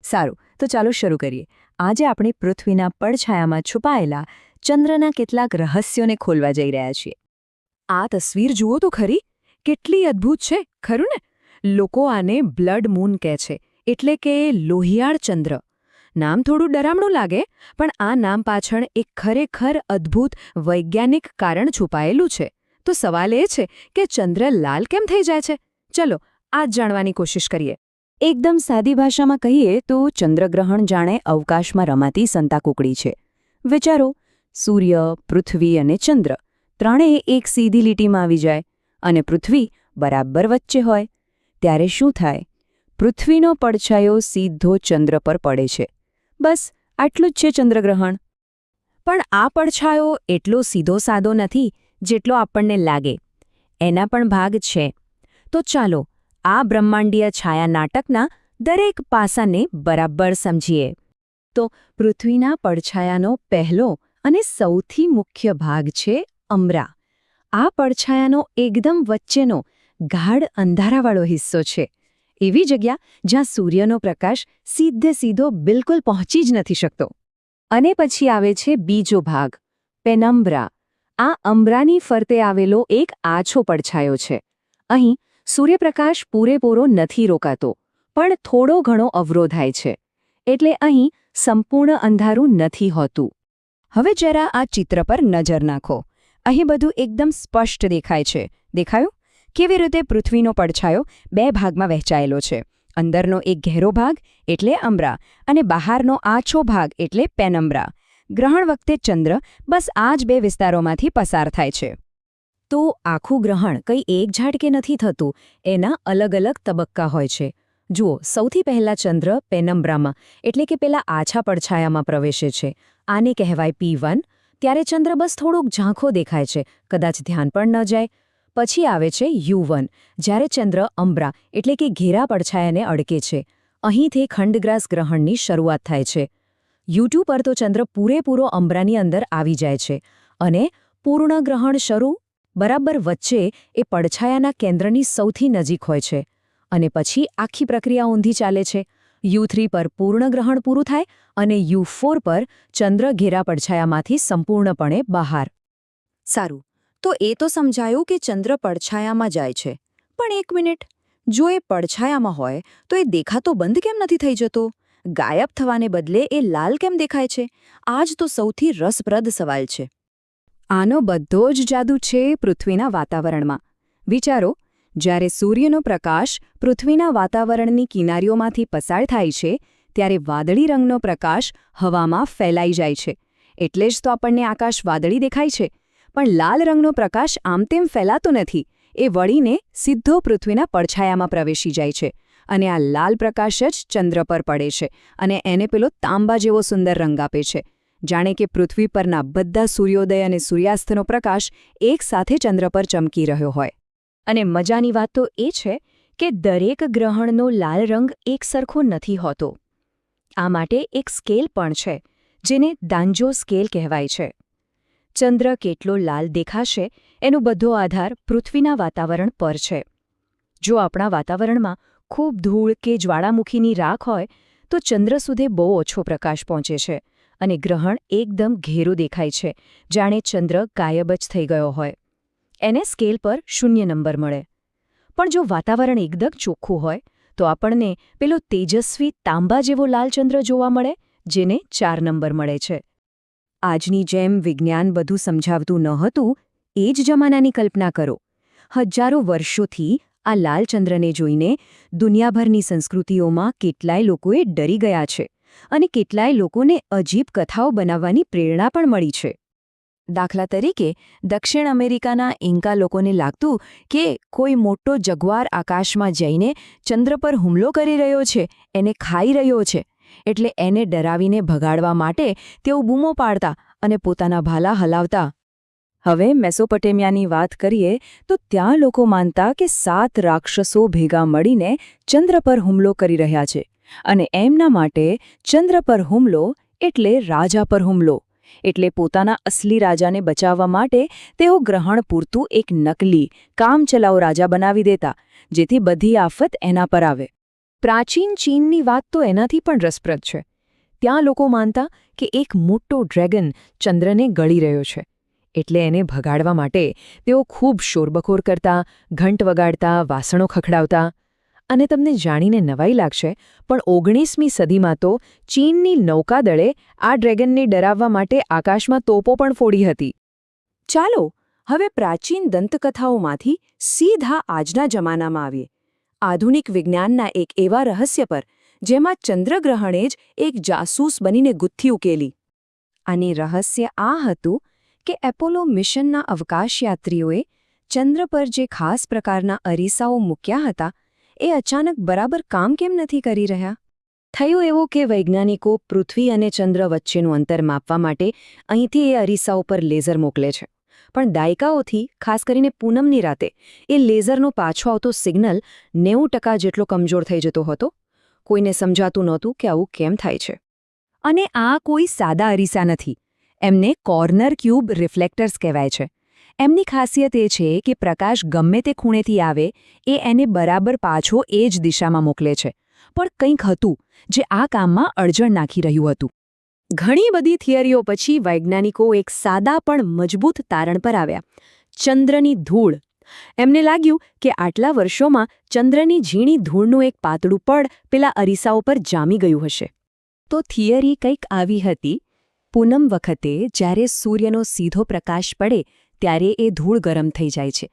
સારું, તો ચાલો શરૂ કરીએ. આજે આપણે પૃથ્વીના પડછાયામાં છુપાયેલા ચંદ્રના કેટલાક રહસ્યોને ખોલવા જઈ રહ્યા છીએ. આ તસવીર જુઓ તો ખરી, કેટલી અદ્ભુત છે, ખરું ને? લોકો આને બ્લડ મૂન કહે છે, એટલે કે લોહિયાળ ચંદ્ર. નામ થોડું ડરામણું લાગે, પણ આ નામ પાછળ એક ખરેખર અદ્ભુત વૈજ્ઞાનિક કારણ છુપાયેલું છે. તો સવાલ એ છે કે ચંદ્ર લાલ કેમ થઈ જાય છે? ચલો આ જ જાણવાની કોશિશ કરીએ. એકદમ સાદી ભાષામાં કહીએ તો ચંદ્રગ્રહણ જાણે અવકાશમાં રમાતી સંતાકૂકડી છે. વિચારો, સૂર્ય, પૃથ્વી અને ચંદ્ર ત્રણેય એક સીધી લીટીમાં આવી જાય અને પૃથ્વી બરાબર વચ્ચે હોય. ત્યારે શું થાય? પૃથ્વીનો પડછાયો સીધો ચંદ્ર પર પડે છે. બસ આટલું જ છે ચંદ્રગ્રહણ. પણ આ પડછાયો એટલો સીધો સાદો નથી જેટલો આપણને લાગે. એના પણ ભાગ છે. તો ચાલો આ બ્રહ્માંડીય છાયા નાટકના દરેક પાસાને બરાબર સમજીએ. તો પૃથ્વીના પડછાયાનો પહેલો અને સૌથી મુખ્ય ભાગ છે અમરા. આ પડછાયાનો એકદમ વચ્ચેનો ગાઢ અંધારાવાળો હિસ્સો છે. એવી જગ્યા જ્યાં સૂર્યનો પ્રકાશ સીધો બિલકુલ પહોંચી જ નથી શકતો. અને પછી આવે છે બીજો ભાગ, પેનમ્બ્રા. આ અમ્બ્રાની ફરતે આવેલો એક આછો પડછાયો છે. અહીં સૂર્યપ્રકાશ પૂરેપૂરો નથી રોકાતો, પણ થોડો ઘણો અવરોધાય છે. એટલે અહીં સંપૂર્ણ અંધારું નથી હોતું. હવે જરા આ ચિત્ર પર નજર નાખો. અહીં બધું એકદમ સ્પષ્ટ દેખાય છે. દેખાયું? કેવી રીતે પૃથ્વીનો પડછાયો બે ભાગમાં વહેંચાયેલો છે. અંદરનો એક ઘેરો ભાગ એટલે અમ્બ્રા અને બહારનો આછો ભાગ એટલે પેનમ્બ્રા. ગ્રહણ વખતે ચંદ્ર બસ આ જ બે વિસ્તારોમાંથી પસાર થાય છે. તો આખું ગ્રહણ કંઈ એક ઝાટકે નથી થતું, એના અલગ અલગ તબક્કા હોય છે. જુઓ, સૌથી પહેલા ચંદ્ર પેનમ્બ્રામાં એટલે કે પેલા આછા પડછાયામાં પ્રવેશે છે. આને કહેવાય P1. ત્યારે ચંદ્ર બસ થોડોક ઝાંખો દેખાય છે, કદાચ ધ્યાન પણ ન જાય. પછી આવે છે U1, જ્યારે ચંદ્ર અમ્બ્રા એટલે કે ઘેરા પડછાયાને અડકે છે. અહીંથી ખંડગ્રાસ ગ્રહણની શરૂઆત થાય છે. U2 પર તો ચંદ્ર પૂરેપૂરો અમ્બ્રાની અંદર આવી જાય છે અને પૂર્ણ ગ્રહણ શરૂ બરાબર વચ્ચે એ પડછાયાના કેન્દ્રની સૌથી નજીક હોય છે. અને પછી આખી પ્રક્રિયા ઊંધી ચાલે છે. U3 પર પૂર્ણ ગ્રહણ પૂરું થાય અને U4 પર ચંદ્ર ઘેરા પડછાયામાંથી સંપૂર્ણપણે બહાર. સારું, તો એ તો સમજાયું કે ચંદ્ર પડછાયામાં જાય છે. પણ એક મિનિટ, જો એ પડછાયામાં હોય તો એ દેખાતો બંધ કેમ નથી થઈ જતો? ગાયબ થવાને બદલે એ લાલ કેમ દેખાય છે? આ જ તો સૌથી રસપ્રદ સવાલ છે. આનો બધો જ જાદુ છે પૃથ્વીના વાતાવરણમાં. વિચારો, જ્યારે સૂર્યનો પ્રકાશ પૃથ્વીના વાતાવરણની કિનારીઓમાંથી પસાર થાય છે ત્યારે વાદળી રંગનો પ્રકાશ હવામાં ફેલાઈ જાય છે. એટલે જ તો આપણને આકાશ વાદળી દેખાય છે. પણ લાલ રંગનો પ્રકાશ આમ તેમ ફેલાતો નથી. એ વળીને સીધો પૃથ્વીના પડછાયામાં પ્રવેશી જાય છે. અને આ લાલ પ્રકાશ જ ચંદ્ર પર પડે છે અને એને પેલો તાંબા જેવો સુંદર રંગ આપે છે. જાણે કે પૃથ્વી પરના બધા સૂર્યોદય અને સૂર્યાસ્તનો પ્રકાશ એકસાથે ચંદ્ર પર ચમકી રહ્યો હોય. અને મજાની વાત તો એ છે કે દરેક ગ્રહણનો લાલ રંગ એકસરખો નથી હોતો. આ માટે એક સ્કેલ પણ છે, જેને દાન્જો સ્કેલ કહેવાય છે. ચંદ્ર કેટલો લાલ દેખાશે એનો બધો આધાર પૃથ્વીના વાતાવરણ પર છે. જો આપણા વાતાવરણમાં ખૂબ ધૂળ કે જ્વાળામુખીની રાખ હોય તો ચંદ્ર સુધી બહુ ઓછો પ્રકાશ પહોંચે છે અને ગ્રહણ એકદમ ઘેરું દેખાય છે, જાણે ચંદ્ર ગાયબ જ થઈ ગયો હોય. એને સ્કેલ પર 0 નંબર મળે. પણ જો વાતાવરણ એકદમ ચોખ્ખું હોય તો આપણને પેલો તેજસ્વી તાંબા જેવો લાલ ચંદ્ર જોવા મળે, જેને 4 નંબર મળે છે. આજની જેમ વિજ્ઞાન બધું સમજાવતું ન હતું, એ જ જમાનાની કલ્પના કરો. હજારો વર્ષોથી આ લાલ ચંદ્રને જોઈને દુનિયાભરની સંસ્કૃતિઓમાં કેટલાય લોકોએ ડરી ગયા છે અને કેટલાય લોકોને અજીબ કથાઓ બનાવવાની પ્રેરણા પણ મળી છે. દાખલા તરીકે, દક્ષિણ અમેરિકાના ઇન્કા લોકોને લાગતું કે કોઈ મોટો જગવાર આકાશમાં જઈને ચંદ્ર પર હુમલો કરી રહ્યો છે, એને ખાઈ રહ્યો છે. એટલે એને ડરાવીને ભગાડવા માટે તેઓ બૂમો પાડતા અને પોતાના ભાલા હલાવતા. હવે મેસોપોટેમિયાની વાત કરીએ તો ત્યાં લોકો માનતા કે 7 રાક્ષસો ભેગા મળીને ચંદ્ર પર હુમલો કરી રહ્યા છે અને એમના માટે ચંદ્ર પર હુમલો એટલે રાજા પર હુમલો. એટલે પોતાના અસલી રાજાને બચાવવા માટે તેઓ ગ્રહણ પૂરતું એક નકલી કામચલાઉ રાજા બનાવી દેતા, જેથી બધી આફત એના પર આવે. પ્રાચીન ચીનની વાત તો એનાથી પણ રસપ્રદ છે. ત્યાં લોકો માનતા કે એક મોટો ડ્રેગન ચંદ્રને ગળી રહ્યો છે. એટલે એને ભગાડવા માટે તેઓ ખૂબ શોરબકોર કરતા, ઘંટ વગાડતા, વાસણો ખખડાવતા. અને તમને જાણીને નવાઈ લાગશે, પણ 19મી સદીમાં તો ચીનની નૌકાદળે આ ડ્રેગનને ડરાવવા માટે આકાશમાં તોપો પણ ફોડી હતી. ચાલો હવે પ્રાચીન દંતકથાઓમાંથી સીધા આજના જમાનામાં આવીએ. આધુનિક વિજ્ઞાનના એક એવા રહસ્ય પર જેમાં ચંદ્રગ્રહણે જ એક જાસૂસ બનીને ગુથ્થી ઉકેલી. અને રહસ્ય આ હતું કે એપોલો મિશનના અવકાશયાત્રીઓએ ચંદ્ર પર જે ખાસ પ્રકારના અરીસાઓ મૂક્યા હતા એ અચાનક બરાબર કામ કેમ નથી કરી રહ્યા? થયું એવું કે વૈજ્ઞાનિકો પૃથ્વી અને ચંદ્ર વચ્ચેનું અંતર માપવા માટે અહીંથી એ અરીસાઓ પર લેઝર મોકલે છે. પણ દાયકાઓથી, ખાસ કરીને પૂનમની રાતે, એ લેઝરનો પાછો આવતો સિગ્નલ 90% જેટલો કમજોર થઈ જતો હતો. કોઈને સમજાતું નહોતું કે આવું કેમ થાય છે. અને આ કોઈ સાદા અરીસા નથી. એમને કોર્નર ક્યુબ રિફ્લેક્ટર્સ કહેવાય છે. એમની ખાસિયત એ છે કે પ્રકાશ ગમે તે ખૂણેથી આવે એ એને બરાબર પાછો એ જ દિશામાં મોકલે છે. પણ કંઈક હતું જે આ કામમાં અડચણ નાખી રહ્યું હતું. ઘણી બધી થિયરીઓ પછી વૈજ્ઞાનિકો એક સાદા પણ મજબૂત તારણ પર આવ્યા: ચંદ્રની ધૂળ. એમને લાગ્યું કે આટલા વર્ષોમાં ચંદ્રની ઝીણી ધૂળનું એક પાતળું પડ પેલા અરીસાઓ પર જામી ગયું હશે. તો થિયરી કંઈક આવી હતી: પૂનમ વખતે જ્યારે સૂર્યનો સીધો પ્રકાશ પડે ત્યારે એ ધૂળ ગરમ થઈ જાય છે.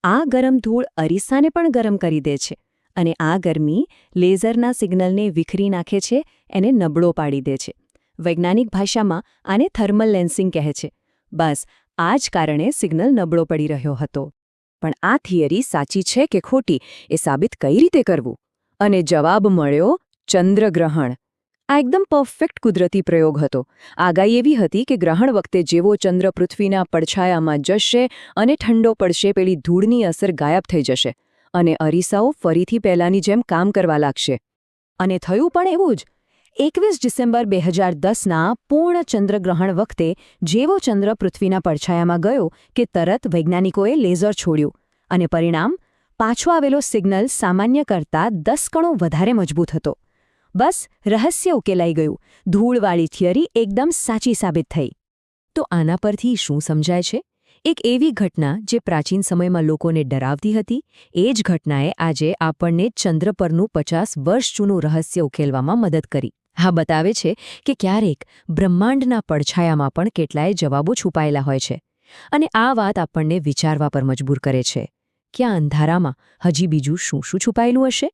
આ ગરમ ધૂળ અરીસાને પણ ગરમ કરી દે છે. અને આ ગરમી લેઝરના સિગ્નલને વિખરી નાખે છે, એને નબળો પાડી દે છે. વૈજ્ઞાનિક ભાષામાં આને થર્મલ લેન્સિંગ કહે છે. બસ આ જ કારણે સિગ્નલ નબળો પડી રહ્યો હતો. પણ આ થિયરી સાચી છે કે ખોટી એ સાબિત કઈ રીતે કરવું? અને જવાબ મળ્યો: ચંદ્રગ્રહણ. આ એકદમ પરફેક્ટ કુદરતી પ્રયોગ હતો. આગાહી એવી હતી કે ગ્રહણ વખતે જેવો ચંદ્ર પૃથ્વીના પડછાયામાં જશે અને ઠંડો પડશે, પેલી ધૂળની અસર ગાયબ થઈ જશે અને અરીસાઓ ફરીથી પહેલાંની જેમ કામ કરવા લાગશે. અને થયું પણ એવું જ. 21 ડિસેમ્બર 2010ના પૂર્ણ ચંદ્રગ્રહણ વખતે જેવો ચંદ્ર પૃથ્વીના પડછાયામાં ગયો કે તરત વૈજ્ઞાનિકોએ લેઝર છોડ્યું. અને પરિણામ? પાછો આવેલો સિગ્નલ સામાન્ય કરતાં 10 ગણો વધારે મજબૂત હતો. બસ રહસ્ય ઉકેલાઈ ગયું. ધૂળવાળી થિયરી એકદમ સાચી સાબિત થઈ. તો આના પરથી શું સમજાય છે? એક એવી ઘટના જે પ્રાચીન સમયમાં લોકોને ડરાવતી હતી, એ જ ઘટનાએ આજે આપણને ચંદ્ર પરનું 50 વર્ષ જૂનું રહસ્ય ઉકેલવામાં મદદ કરી. આ બતાવે છે કે ક્યારેક બ્રહ્માંડના પડછાયામાં પણ કેટલાય જવાબો છુપાયેલા હોય છે. અને આ વાત આપણને વિચારવા પર મજબૂર કરે છે કે આ અંધારામાં હજી બીજું શું શું છુપાયેલું હશે?